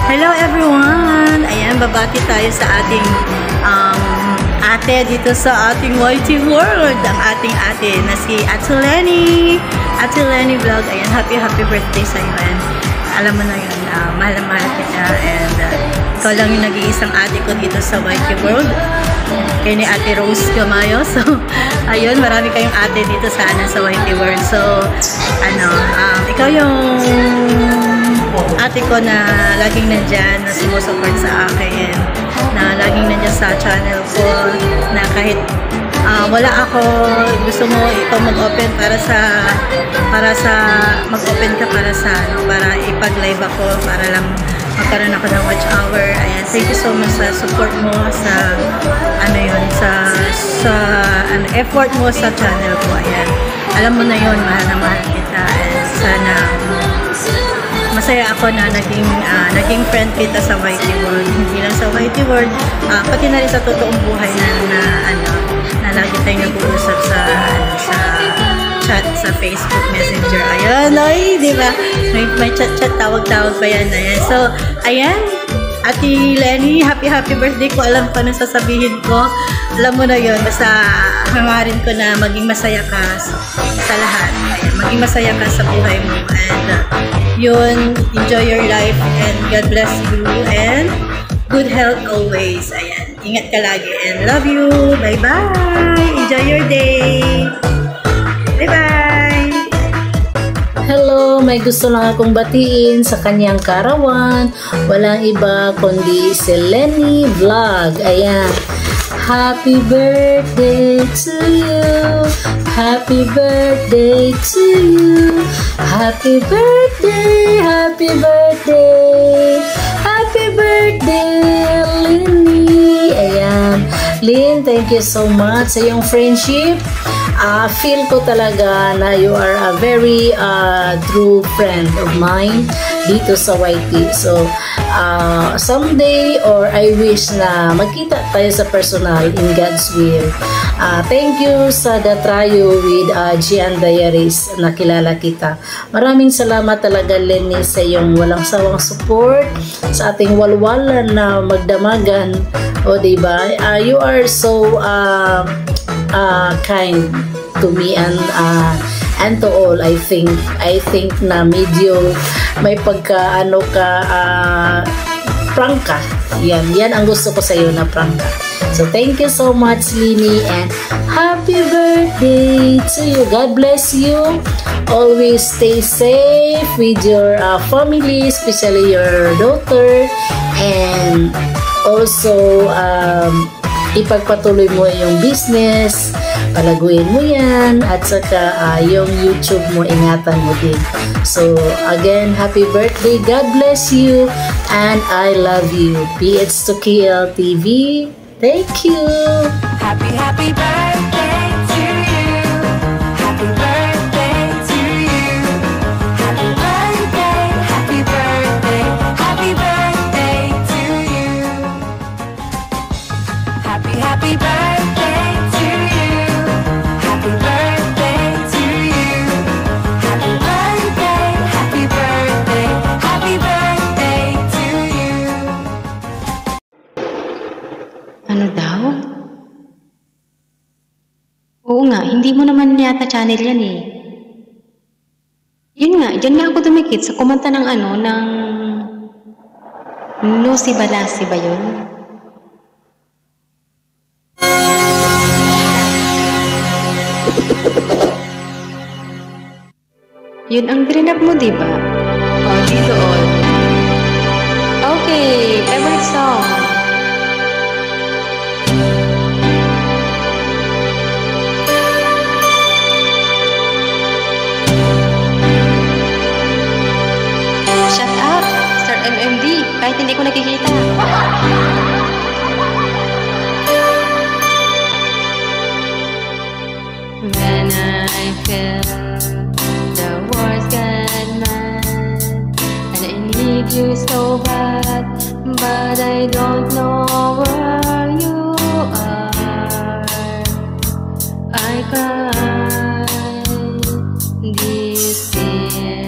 Hello everyone! Ayan, babati tayo sa ating ate dito sa ating YT World. Ang ating ate na si Ate Lenny. Ate Lenny Vlog. Ayan, happy birthday sa iyo. And alam mo na yun, mahal na mahal kita. And ikaw lang yung nag-iisang ate ko dito sa YT World. Kaya ni Ate Rose Gamayo. So, ayun, marami kayong ate dito sa YT World. So, ikaw yung ate ko na laging nandyan, na sumusupport sa akin, na laging nandyan sa channel ko, na kahit wala ako, gusto mo ikaw mag-open para mag-open ka para ipag-live ako, para lang magkaroon ako ng watch hour. Ayan, thank you so much sa support mo, sa effort mo sa channel ko. Ayan, alam mo na yun, mahal na mahal kita. And sana masaya ako na naging friend kita sa YT World. Hindi lang sa YT World, pati na rin sa totoong buhay na lagi tayong nag-uusap sa chat sa Facebook Messenger. Ayan, ay, di ba? May chat, tawag-tawag pa yan. Ayan. So, ayan, Ate Lenny, happy birthday ko. Alam ko anong sasabihin ko. Alam mo na yun. Basta hangarin ko na maging masaya ka sa lahat. Ayan, maging masaya ka sa buhay mo. And yun, enjoy your life and God bless you and good health always. Ayan, ingat ka lagi and love you. Bye-bye. Enjoy your day. Bye-bye. Hello, may gusto lang akong batiin sa kanyang karawan. Walang iba kundi si Lenny Vlog. Ayan. Happy birthday to you. Happy birthday to you. Happy birthday, happy birthday. Happy birthday, Lenny. Ayan. Lynn, thank you so much sa iyong friendship. Feel ko talaga na you are a very true friend of mine dito sa YT. So, someday or I wish na magkita tayo sa personal in God's will. Thank you sa The Trio with Gian Diaries, nakilala kita. Maraming salamat talaga, Lenny, sa iyong walang sawang support sa ating walwalan na magdamagan. O, diba? You are so kind to me and to all. I think na medyo may pagka prank ka. Yan ang gusto ko sa iyo, na prank ka. So thank you so much, Lenny, and happy birthday to you. God bless you. Always stay safe with your family, especially your daughter, and also ipagpatuloy mo yung business, palaguin mo yan, at saka yung YouTube mo, ingatan mo din. So again, happy birthday, God bless you, and I love you. PH to KL TV, thank you. Happy birthday to you. Happy birthday to you. Happy birthday, happy birthday, happy birthday to you. Happy birthday to you. Happy birthday to you. Happy birthday, happy birthday, happy birthday to you. Ano daw? Oo nga, hindi mo naman yata channel yan eh. Yun nga, dyan nga ako dumikit sa kumanta ng ng Lucy Balasi ba yun? Yun ang drinap mo, diba? O, di doon. Okay, favorite song. Shut up, Sir MMD, kahit hindi ko nakikita. When I feel the world's got mad and I need you so bad, but I don't know where you are. I cry despair.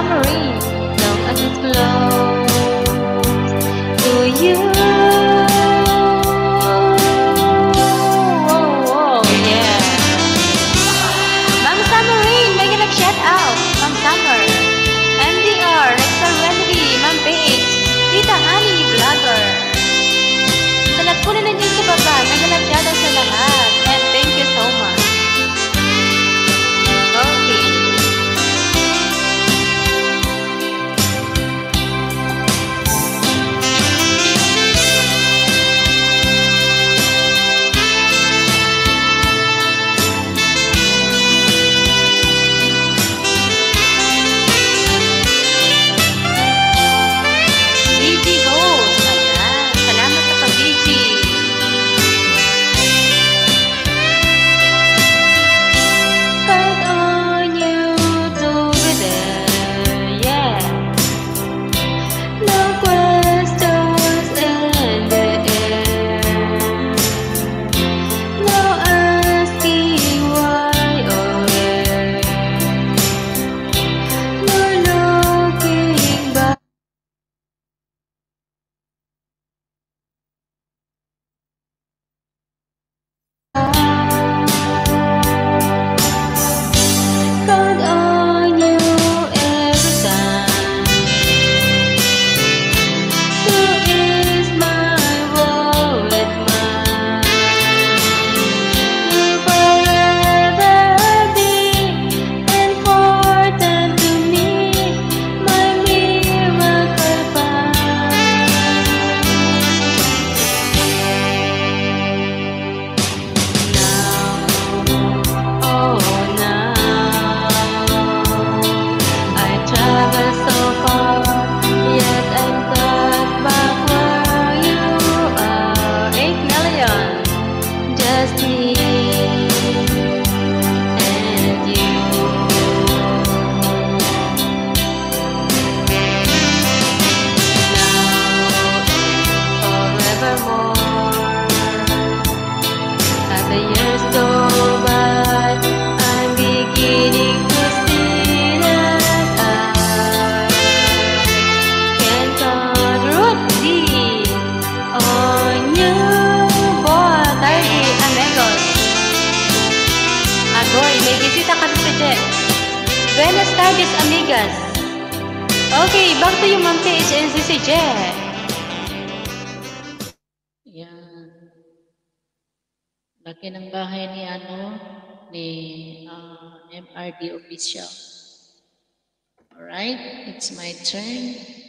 submarine, long as it's close to you. Oh, yeah. Ma'am Submarine, may nag-shout out. Ma'am Summer, MDR, Rexar Remedy, Ma'am Paige, Tita Honey, Vlogger. Sa lahat po na nandiyan sa baba, may nag-shout out sa lahat. And thank you so much. Okay. BG Goes. Ayan. Salamat sa pag-BG. Count on you to be there, yeah. No questions in the air. No asking why or where. No looking back. Count on you every time to ease my worried mind. You'll forever be important to me, my miracle now, I travel so far, yet I'm not back where you are. 8 million, just me and you. Now, forevermore. As the years go by, I'm beginning to see that I can count Rudy on you. Boy, 30 amigos. Agoy, may bisita ka sa Jet. Buenas tardes, amigas. Okay, back to you, Ma'am Paige and si Jet. Yan. Laki ng bahay ni ni MRD official. Alright, it's my turn.